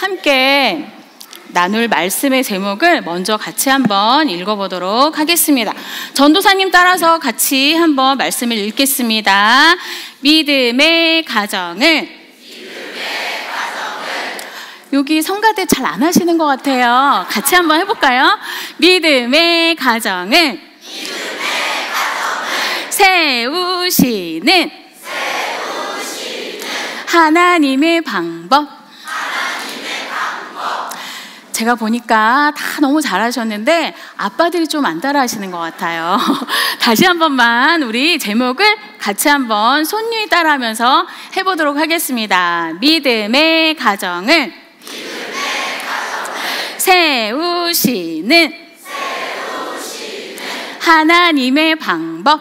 함께 나눌 말씀의 제목을 먼저 같이 한번 읽어보도록 하겠습니다. 전도사님 따라서 같이 한번 말씀을 읽겠습니다. 믿음의 가정을. 여기 성가대 잘 안 하시는 것 같아요. 같이 한번 해볼까요? 믿음의 가정을 세우시는 하나님의 방법. 제가 보니까 다 너무 잘하셨는데 아빠들이 좀 안 따라 하시는 것 같아요. 다시 한 번만 우리 제목을 같이 한번 손님이 따라하면서 해보도록 하겠습니다. 믿음의 가정을 세우시는 하나님의 방법.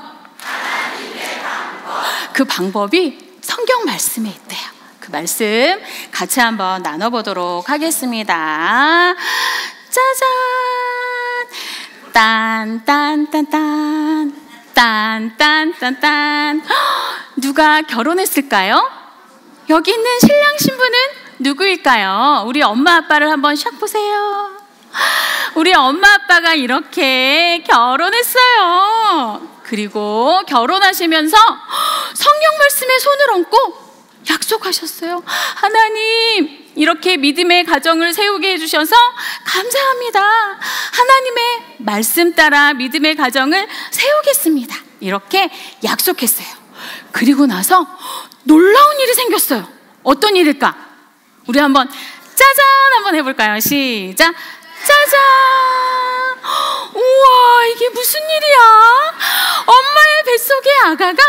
그 방법이 성경 말씀에 있대요. 그 말씀 같이 한번 나눠보도록 하겠습니다. 짜잔! 딴딴딴딴 딴딴딴딴. 누가 결혼했을까요? 여기 있는 신랑 신부는 누구일까요? 우리 엄마 아빠를 한번 샥 보세요. 우리 엄마 아빠가 이렇게 결혼했어요. 그리고 결혼하시면서 성경 말씀에 손을 얹고 약속하셨어요. 하나님, 이렇게 믿음의 가정을 세우게 해주셔서 감사합니다. 하나님의 말씀 따라 믿음의 가정을 세우겠습니다. 이렇게 약속했어요. 그리고 나서 놀라운 일이 생겼어요. 어떤 일일까? 우리 한번 짜잔 한번 해볼까요? 시작! 짜잔! 우와, 이게 무슨 일이야? 엄마의 뱃속에 아가가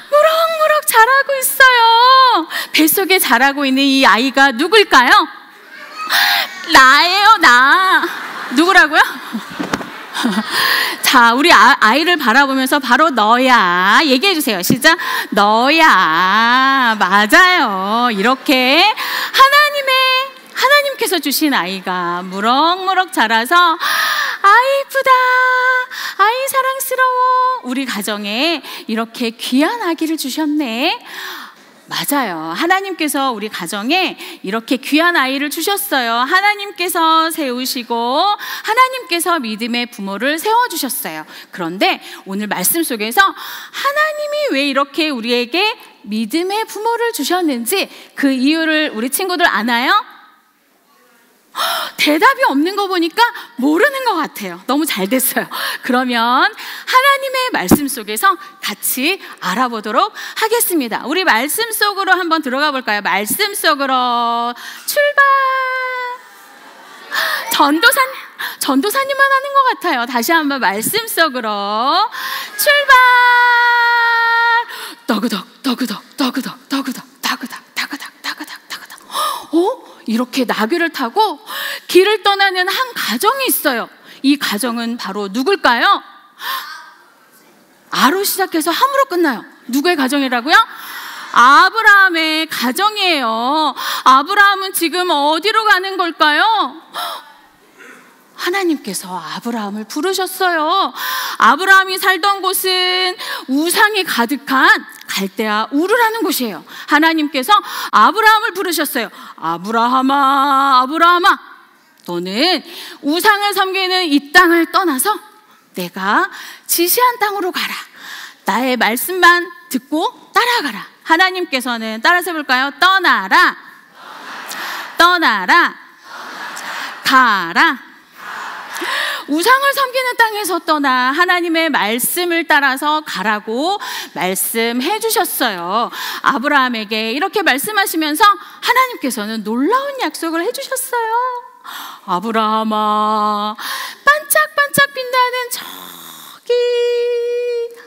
무럭무럭 자라고 있어요. 뱃속에 자라고 있는 이 아이가 누굴까요? 나예요, 나. 누구라고요? 자, 우리 아이를 바라보면서 바로 너야. 얘기해 주세요. 시작. 너야. 맞아요. 이렇게 하나님께서 주신 아이가 무럭무럭 자라서 아이 이쁘다, 아이 사랑스러워. 우리 가정에 이렇게 귀한 아기를 주셨네. 맞아요. 하나님께서 우리 가정에 이렇게 귀한 아이를 주셨어요. 하나님께서 세우시고 하나님께서 믿음의 부모를 세워주셨어요. 그런데 오늘 말씀 속에서 하나님이 왜 이렇게 우리에게 믿음의 부모를 주셨는지 그 이유를 우리 친구들 아나요? 대답이 없는 거 보니까 모르는 것 같아요. 너무 잘 됐어요. 그러면 하나님의 말씀 속에서 같이 알아보도록 하겠습니다. 우리 말씀 속으로 한번 들어가 볼까요? 말씀 속으로 출발. 전도사님만 하는 것 같아요. 다시 한번 말씀 속으로 출발. 떠그덕 떠그덕 떠그덕 떠그덕 따그덕 따그덕 따그덕 따그덕. 이렇게 나귀를 타고 길을 떠나는 한 가정이 있어요. 이 가정은 바로 누굴까요? 아로 시작해서 함으로 끝나요. 누구의 가정이라고요? 아브라함의 가정이에요. 아브라함은 지금 어디로 가는 걸까요? 하나님께서 아브라함을 부르셨어요. 아브라함이 살던 곳은 우상이 가득한 갈대아 우르라는 곳이에요. 하나님께서 아브라함을 부르셨어요. 아브라함아, 아브라함아, 너는 우상을 섬기는 이 땅을 떠나서 내가 지시한 땅으로 가라. 나의 말씀만 듣고 따라가라. 하나님께서는 따라서 해볼까요? 떠나라, 떠나라, 가라. 우상을 섬기는 땅에서 떠나 하나님의 말씀을 따라서 가라고 말씀해 주셨어요. 아브라함에게 이렇게 말씀하시면서 하나님께서는 놀라운 약속을 해 주셨어요. 아브라함아, 반짝반짝 빛나는 저기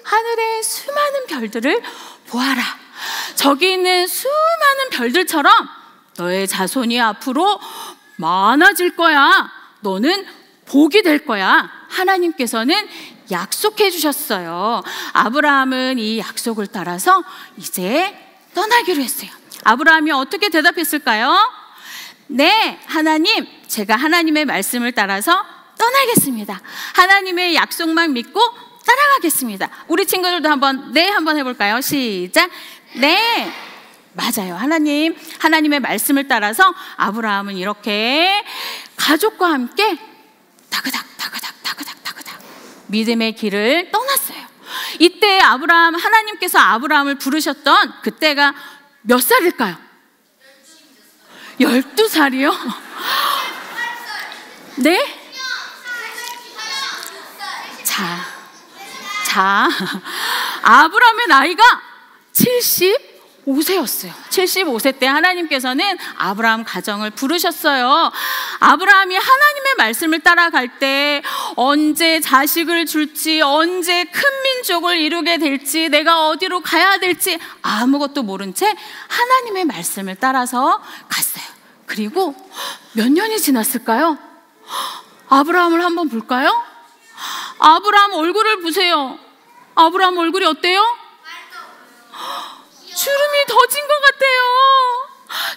하늘의 수많은 별들을 보아라. 저기 있는 수많은 별들처럼 너의 자손이 앞으로 많아질 거야. 너는 복이 될 거야. 하나님께서는 약속해 주셨어요. 아브라함은 이 약속을 따라서 이제 떠나기로 했어요. 아브라함이 어떻게 대답했을까요? 네, 하나님, 제가 하나님의 말씀을 따라서 떠나겠습니다. 하나님의 약속만 믿고 따라가겠습니다. 우리 친구들도 한번 네 한번 해볼까요? 시작. 네. 맞아요. 하나님의 말씀을 따라서 아브라함은 이렇게 가족과 함께 다그닥 믿음의 길을 떠났어요. 이때 하나님께서 아브라함을 부르셨던 그때가 몇 살일까요? 12살이요? 네? 자, 아브라함의 나이가 75세였어요. 75세 때 하나님께서는 아브라함 가정을 부르셨어요. 아브라함이 하나님의 말씀을 따라갈 때 언제 자식을 줄지, 언제 큰 민족을 이루게 될지, 내가 어디로 가야 될지 아무것도 모른 채 하나님의 말씀을 따라서 갔어요. 그리고 몇 년이 지났을까요? 아브라함을 한번 볼까요? 아브라함 얼굴을 보세요. 아브라함 얼굴이 어때요? 주름이 더 진 것 같아요.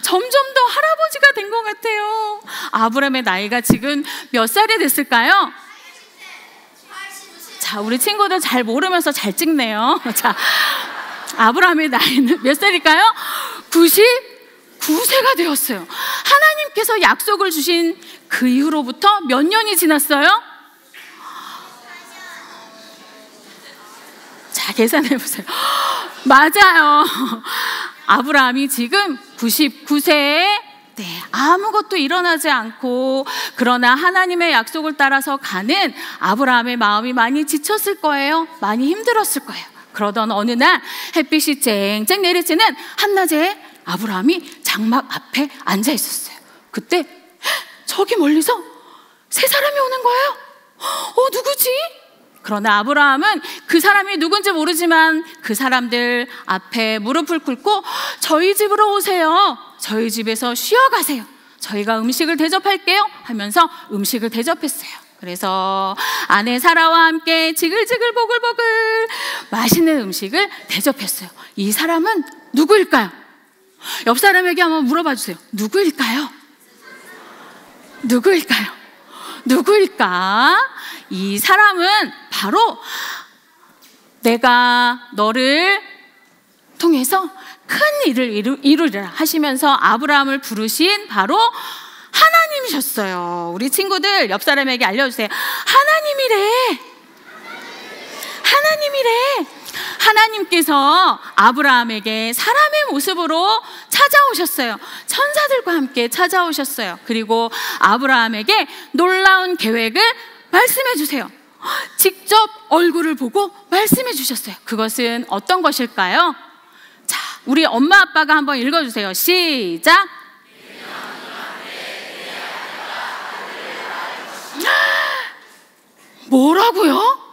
점점 더 할아버지가 된 것 같아요. 아브라함의 나이가 지금 몇 살이 됐을까요? 자, 우리 친구들 잘 모르면서 잘 찍네요. 자, 아브라함의 나이는 몇 살일까요? 99세가 되었어요. 하나님께서 약속을 주신 그 이후로부터 몇 년이 지났어요? 자, 계산해 보세요. 맞아요. 아브라함이 지금 99세에 아무것도 일어나지 않고, 그러나 하나님의 약속을 따라서 가는 아브라함의 마음이 많이 지쳤을 거예요. 많이 힘들었을 거예요. 그러던 어느 날 햇빛이 쨍쨍 내리쬐는 한낮에 아브라함이 장막 앞에 앉아 있었어요. 그때 저기 멀리서 세 사람이 오는 거예요. 누구지? 그러나 아브라함은 그 사람이 누군지 모르지만 그 사람들 앞에 무릎을 꿇고 저희 집으로 오세요. 저희 집에서 쉬어가세요. 저희가 음식을 대접할게요 하면서 음식을 대접했어요. 그래서 아내 사라와 함께 지글지글 보글보글 맛있는 음식을 대접했어요. 이 사람은 누구일까요? 옆 사람에게 한번 물어봐 주세요. 누구일까요? 누구일까? 이 사람은 바로 내가 너를 통해서 큰 일을 이루리라 하시면서 아브라함을 부르신 바로 하나님이셨어요. 우리 친구들 옆 사람에게 알려주세요. 하나님이래. 하나님께서 아브라함에게 사람의 모습으로 찾아오셨어요. 천사들과 함께 찾아오셨어요. 그리고 아브라함에게 놀라운 계획을 말씀해 주세요. 직접 얼굴을 보고 말씀해 주셨어요. 그것은 어떤 것일까요? 자, 우리 엄마 아빠가 한번 읽어주세요. 시작. 뭐라고요?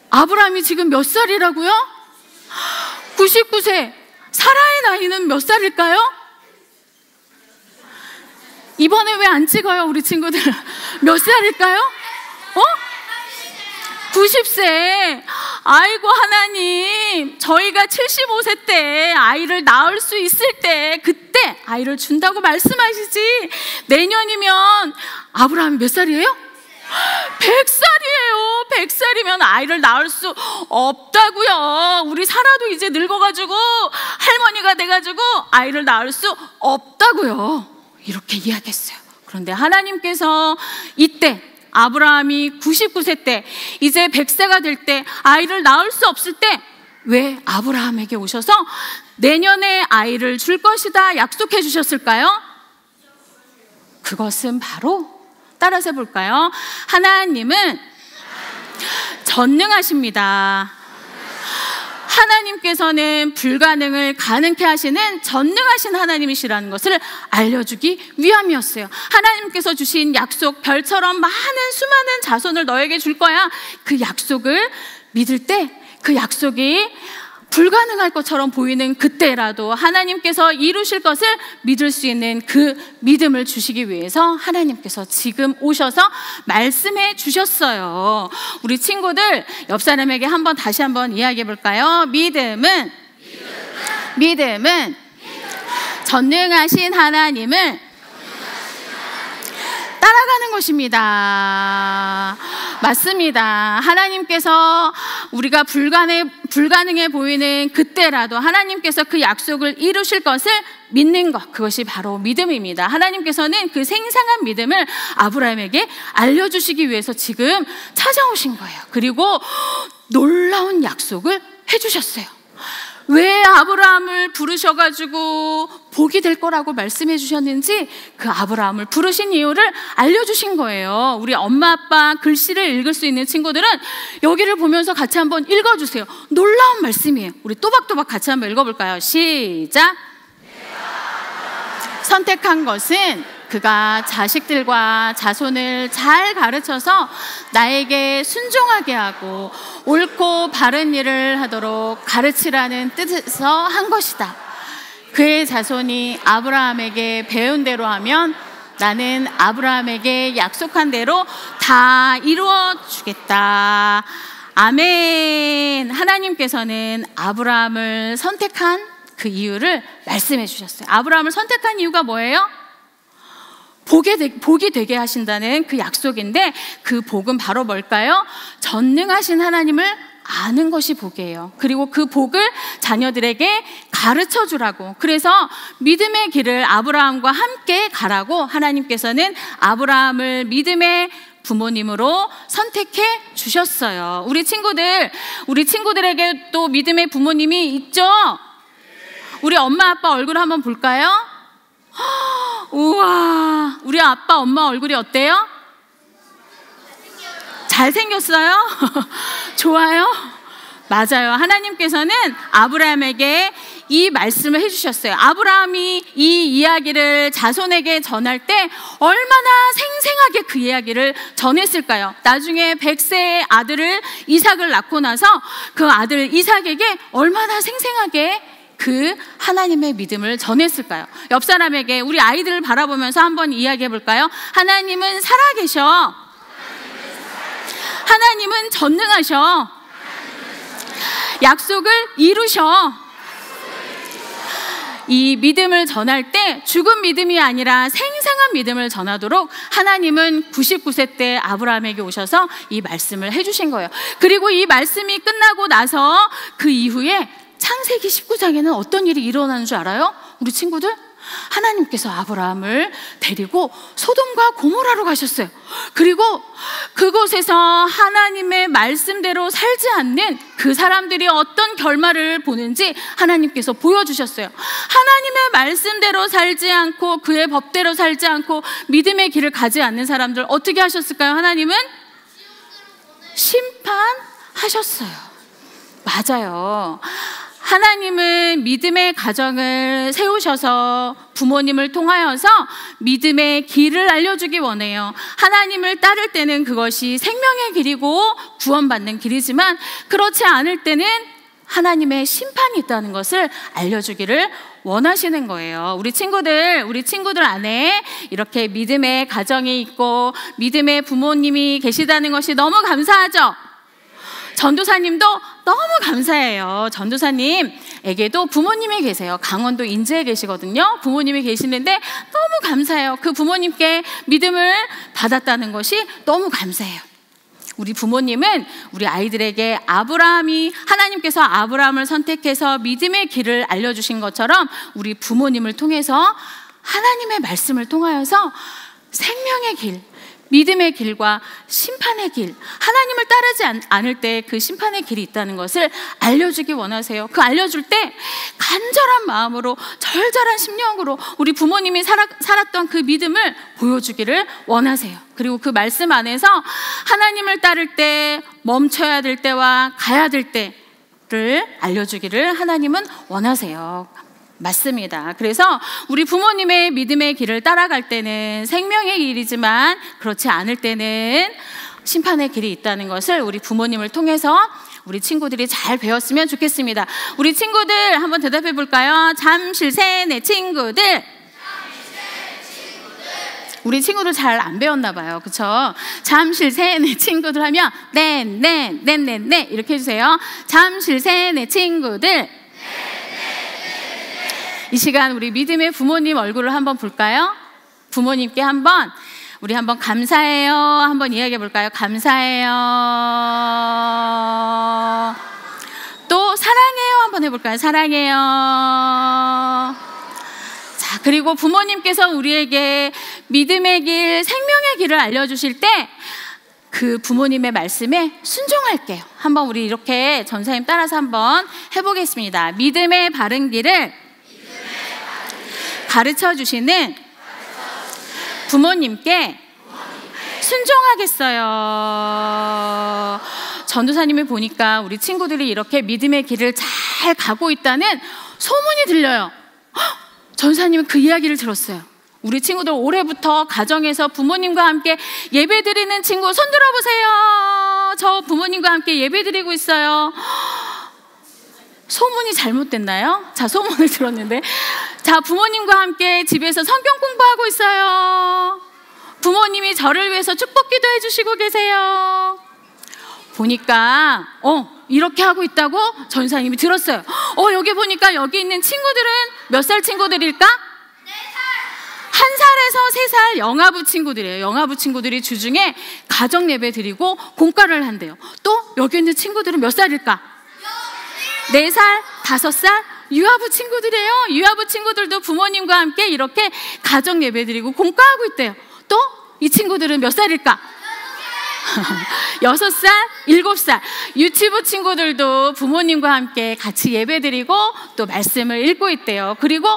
아브라함이 지금 몇 살이라고요? 99세. 사라의 나이는 몇 살일까요? 이번에 왜 안 찍어요, 우리 친구들? 몇 살일까요? 90세. 아이고 하나님, 저희가 75세 때 아이를 낳을 수 있을 때 그때 아이를 준다고 말씀하시지, 내년이면 아브라함이 몇 살이에요? 100살이에요. 100살이면 아이를 낳을 수 없다고요. 우리 사라도 이제 늙어가지고 할머니가 돼가지고 아이를 낳을 수 없다고요. 이렇게 이야기했어요. 그런데 하나님께서 이때 아브라함이 99세 때 이제 100세가 될 때 아이를 낳을 수 없을 때 왜 아브라함에게 오셔서 내년에 아이를 줄 것이다 약속해 주셨을까요? 그것은 바로, 따라서 해볼까요? 하나님은 전능하십니다. 하나님께서는 불가능을 가능케 하시는 전능하신 하나님이시라는 것을 알려주기 위함이었어요. 하나님께서 주신 약속, 별처럼 많은 수많은 자손을 너에게 줄 거야. 그 약속을 믿을 때 그 약속이 불가능할 것처럼 보이는 그때라도 하나님께서 이루실 것을 믿을 수 있는 그 믿음을 주시기 위해서 하나님께서 지금 오셔서 말씀해 주셨어요. 우리 친구들 옆 사람에게 다시 한번 이야기해 볼까요? 믿음은 전능하신 하나님을 따라가는 것입니다. 맞습니다. 하나님께서 우리가 불가능해 보이는 그때라도 하나님께서 그 약속을 이루실 것을 믿는 것, 그것이 바로 믿음입니다. 하나님께서는 그 생생한 믿음을 아브라함에게 알려주시기 위해서 지금 찾아오신 거예요. 그리고 놀라운 약속을 해주셨어요. 왜 아브라함을 부르셔가지고 복이 될 거라고 말씀해 주셨는지 그 아브라함을 부르신 이유를 알려주신 거예요. 우리 엄마 아빠 글씨를 읽을 수 있는 친구들은 여기를 보면서 같이 한번 읽어주세요. 놀라운 말씀이에요. 우리 또박또박 같이 한번 읽어볼까요? 시작. 선택한 것은 그가 자식들과 자손을 잘 가르쳐서 나에게 순종하게 하고 옳고 바른 일을 하도록 가르치라는 뜻에서 한 것이다. 그의 자손이 아브라함에게 배운 대로 하면 나는 아브라함에게 약속한 대로 다 이루어 주겠다. 아멘. 하나님께서는 아브라함을 선택한 그 이유를 말씀해 주셨어요. 아브라함을 선택한 이유가 뭐예요? 복이 되게 하신다는 그 약속인데 그 복은 바로 뭘까요? 전능하신 하나님을 아는 것이 복이에요. 그리고 그 복을 자녀들에게 가르쳐 주라고. 그래서 믿음의 길을 아브라함과 함께 가라고 하나님께서는 아브라함을 믿음의 부모님으로 선택해 주셨어요. 우리 친구들에게 또 믿음의 부모님이 있죠? 우리 엄마 아빠 얼굴 한번 볼까요? 우와, 우리 아빠 엄마 얼굴이 어때요? 잘생겼어요? 좋아요? 맞아요. 하나님께서는 아브라함에게 이 말씀을 해주셨어요. 아브라함이 이 이야기를 자손에게 전할 때 얼마나 생생하게 그 이야기를 전했을까요? 나중에 100세의 아들을 이삭을 낳고 나서 그 아들 이삭에게 얼마나 생생하게 그 하나님의 믿음을 전했을까요? 옆 사람에게 우리 아이들을 바라보면서 한번 이야기해 볼까요? 하나님은 살아계셔. 하나님은 전능하셔. 약속을 이루셔. 이 믿음을 전할 때 죽은 믿음이 아니라 생생한 믿음을 전하도록 하나님은 99세 때 아브라함에게 오셔서 이 말씀을 해주신 거예요. 그리고 이 말씀이 끝나고 나서 그 이후에 창세기 19장에는 어떤 일이 일어나는 줄 알아요? 우리 친구들? 하나님께서 아브라함을 데리고 소돔과 고모라로 가셨어요. 그리고 그곳에서 하나님의 말씀대로 살지 않는 그 사람들이 어떤 결말을 보는지 하나님께서 보여주셨어요. 하나님의 말씀대로 살지 않고 그의 법대로 살지 않고 믿음의 길을 가지 않는 사람들 어떻게 하셨을까요? 하나님은 심판하셨어요. 맞아요. 하나님은 믿음의 가정을 세우셔서 부모님을 통하여서 믿음의 길을 알려주기 원해요. 하나님을 따를 때는 그것이 생명의 길이고 구원받는 길이지만 그렇지 않을 때는 하나님의 심판이 있다는 것을 알려주기를 원하시는 거예요. 우리 친구들 안에 이렇게 믿음의 가정이 있고 믿음의 부모님이 계시다는 것이 너무 감사하죠? 전도사님도 너무 감사해요. 전도사님에게도 부모님이 계세요. 강원도 인제에 계시거든요. 부모님이 계시는데 너무 감사해요. 그 부모님께 믿음을 받았다는 것이 너무 감사해요. 우리 부모님은 우리 아이들에게 하나님께서 아브라함을 선택해서 믿음의 길을 알려주신 것처럼 우리 부모님을 통해서 하나님의 말씀을 통하여서 생명의 길, 믿음의 길과 심판의 길, 하나님을 따르지 않을 때 그 심판의 길이 있다는 것을 알려주기 원하세요. 그 알려줄 때 간절한 마음으로 절절한 심령으로 우리 부모님이 살았던 그 믿음을 보여주기를 원하세요. 그리고 그 말씀 안에서 하나님을 따를 때 멈춰야 될 때와 가야 될 때를 알려주기를 하나님은 원하세요. 맞습니다. 그래서 우리 부모님의 믿음의 길을 따라갈 때는 생명의 길이지만 그렇지 않을 때는 심판의 길이 있다는 것을 우리 부모님을 통해서 우리 친구들이 잘 배웠으면 좋겠습니다. 우리 친구들 한번 대답해 볼까요? 잠실새 내 친구들. 우리 친구들 잘 안 배웠나 봐요. 그렇죠? 잠실새 내 친구들 하면 네 이렇게 해주세요. 잠실새 내 친구들. 이 시간 우리 믿음의 부모님 얼굴을 한번 볼까요? 부모님께 한번 우리 한번 감사해요 한번 이야기해 볼까요? 감사해요. 또 사랑해요 한번 해볼까요? 사랑해요. 자, 그리고 부모님께서 우리에게 믿음의 길, 생명의 길을 알려주실 때 그 부모님의 말씀에 순종할게요. 한번 우리 이렇게 전사님 따라서 한번 해보겠습니다. 믿음의 바른 길을 가르쳐 주시는 부모님께 순종하겠어요. 전도사님을 보니까 우리 친구들이 이렇게 믿음의 길을 잘 가고 있다는 소문이 들려요. 전도사님은 그 이야기를 들었어요. 우리 친구들 올해부터 가정에서 부모님과 함께 예배드리는 친구 손 들어보세요. 저 부모님과 함께 예배드리고 있어요. 소문이 잘못됐나요? 자, 소문을 들었는데, 자, 부모님과 함께 집에서 성경 공부하고 있어요. 부모님이 저를 위해서 축복 기도해 주시고 계세요. 보니까 이렇게 하고 있다고 전사님이 들었어요. 여기 보니까 여기 있는 친구들은 몇 살 친구들일까? 1살에서 3살 영아부 친구들이에요. 영아부 친구들이 주중에 가정 예배 드리고 공과를 한대요. 또 여기 있는 친구들은 몇 살일까? 4살, 5살 유아부 친구들이에요. 유아부 친구들도 부모님과 함께 이렇게 가정 예배 드리고 공과하고 있대요. 또 이 친구들은 몇 살일까? 6살, 7살 유치부 친구들도 부모님과 함께 같이 예배 드리고 또 말씀을 읽고 있대요. 그리고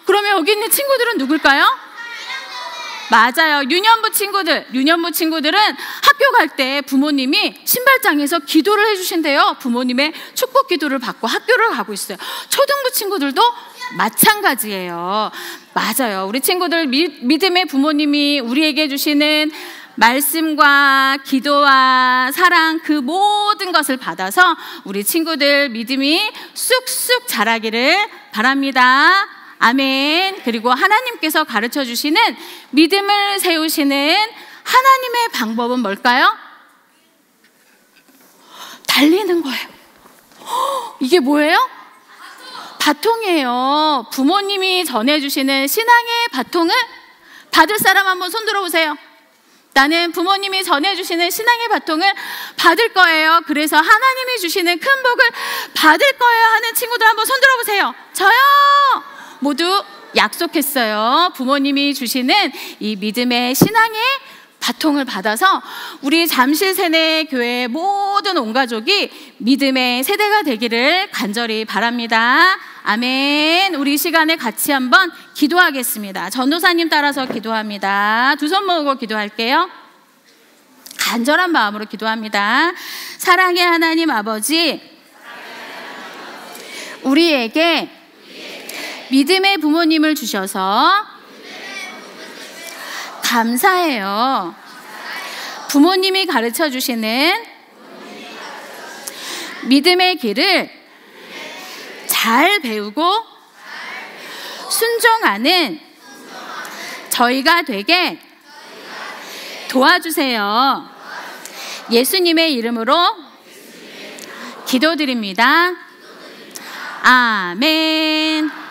그러면 여기 있는 친구들은 누굴까요? 맞아요. 유년부 친구들. 유년부 친구들은 학교 갈 때 부모님이 신발장에서 기도를 해주신대요. 부모님의 축복 기도를 받고 학교를 가고 있어요. 초등부 친구들도 마찬가지예요. 맞아요. 우리 친구들 믿음의 부모님이 우리에게 주시는 말씀과 기도와 사랑 그 모든 것을 받아서 우리 친구들 믿음이 쑥쑥 자라기를 바랍니다. 아멘. 그리고 하나님께서 가르쳐 주시는 믿음을 세우시는 하나님의 방법은 뭘까요? 달리는 거예요. 이게 뭐예요? 바통이에요. 부모님이 전해주시는 신앙의 바통을 받을 사람 한번 손 들어보세요. 나는 부모님이 전해주시는 신앙의 바통을 받을 거예요. 그래서 하나님이 주시는 큰 복을 받을 거예요 하는 친구들 한번 손 들어보세요. 저요. 모두 약속했어요. 부모님이 주시는 이 믿음의 신앙의 바통을 받아서 우리 잠실세내교회 모든 온 가족이 믿음의 세대가 되기를 간절히 바랍니다. 아멘. 우리 이 시간에 같이 한번 기도하겠습니다. 전도사님 따라서 기도합니다. 두 손 모으고 기도할게요. 간절한 마음으로 기도합니다. 사랑의 하나님 아버지, 우리에게 믿음의 부모님을 주셔서 감사해요. 부모님이 가르쳐 주시는 믿음의 길을 잘 배우고 순종하는 저희가 되게 도와주세요. 예수님의 이름으로 기도드립니다. 아멘.